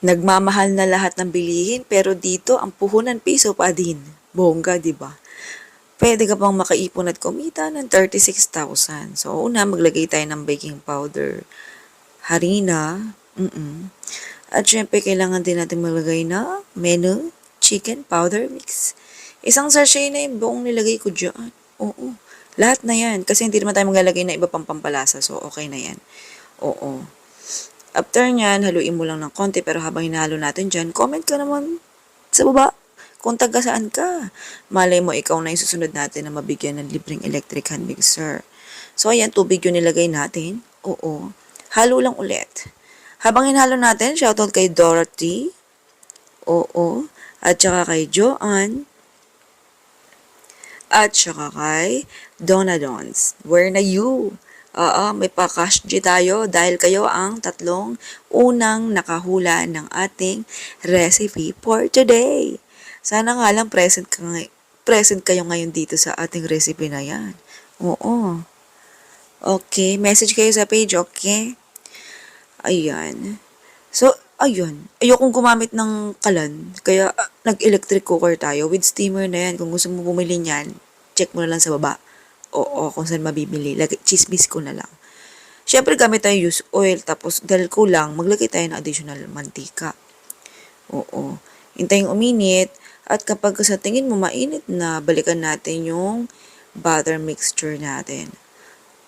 Nagmamahal na lahat ng bilihin pero dito ang puhunan piso pa din. Bongga, di ba? Pwede ka pang makaipon at kumita ng 36,000. So, una, maglagay tayo ng baking powder, harina, at syempre, kailangan din natin maglagay na menu, chicken powder mix. Isang sachet na yung buong nilagay ko dyan. Oo. Lahat na yan. Kasi hindi naman tayo maglalagay na iba pang pampalasa. So, okay na yan. Oo. After nyan, haluin mo lang ng konti. Pero habang hinahalo natin dyan, comment ka naman sa baba kung taga saan ka. Malay mo, ikaw na yung susunod natin na mabigyan ng libreng electric hand mixer. So, ayan, tubig yung nilagay natin. Oo. Halo lang ulit. Habang hinalo natin, shoutout kay Dorothy. Oo. At saka kay Joanne. At saka kay Donna Dons. Where na you? May pa-cash G tayo dahil kayo ang tatlong unang nakahula ng ating recipe for today. Sana nga lang present kayo ngayon dito sa ating recipe na yan. Oo. Okay, message kayo sa page, okay? Ayan. So, ayun. Ayokong gumamit ng kalan. Kaya, nag-electric cooker tayo with steamer na yan. Kung gusto mo bumili niyan, check mo na lang sa baba. Oo, kung saan mabibili. Chismis ko na lang. Siyempre, gamit tayo use oil. Tapos, dahil kulang, maglagay tayo ng additional mantika. Oo. Hintayin uminit. At kapag sa tingin mo mainit na, balikan natin yung butter mixture natin.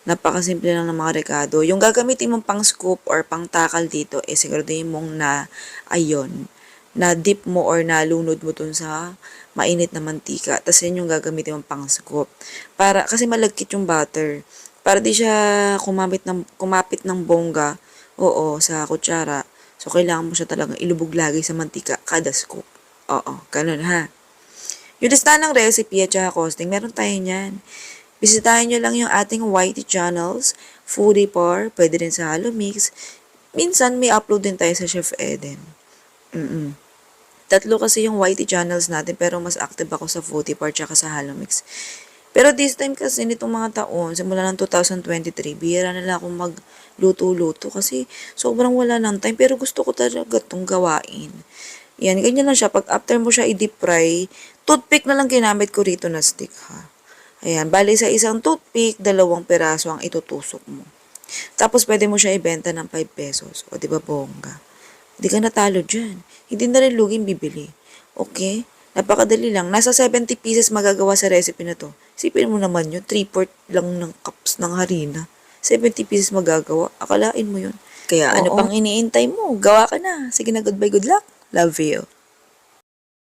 Napakasimple lang ng mga rekado. Yung gagamitin mong pang scoop or pang takal dito, siguraduhin mong na dip mo or nalunod mo dun sa mainit na mantika. Tapos yun yung gagamitin mong pang scoop. Kasi malagkit yung butter. Para di siya kumapit ng bongga, sa kutsara. So, kailangan mo siya talagang ilubog lagi sa mantika kada scoop. Ganun ha. Yung listahan ng recipe at saka costing, meron tayo niyan. Bisitahin nyo lang yung ating YT channels, Foodie Par, pwede rin sa Halomix. Minsan may upload din tayo sa Chef Eden. Tatlo kasi yung YT channels natin pero mas active ako sa Foodie Par tsaka sa Halomix. Pero this time kasi nitong mga taon, simula ng 2023, bihira na lang akong magluto-luto kasi sobrang wala ng time pero gusto ko talaga itong gawain. Yan, ganyan lang siya. Pag after mo siya i-deep fry, toothpick na lang ginamit ko rito na stick ha. Ayan, bali sa isang toothpick, 2 peraso ang itutusok mo. Tapos pwede mo siya ibenta ng 5 pesos. O di ba bongga? Hindi ka natalo dyan. Hindi na rin luging bibili. Okay? Napakadali lang. Nasa 70 pieces magagawa sa recipe na to. Sipin mo naman yun, 3/4 lang ng cups ng harina. 70 pieces magagawa. Akalain mo yun. Kaya ano pang iniintay mo? Gawa ka na. Sige na, goodbye, good luck. Love you.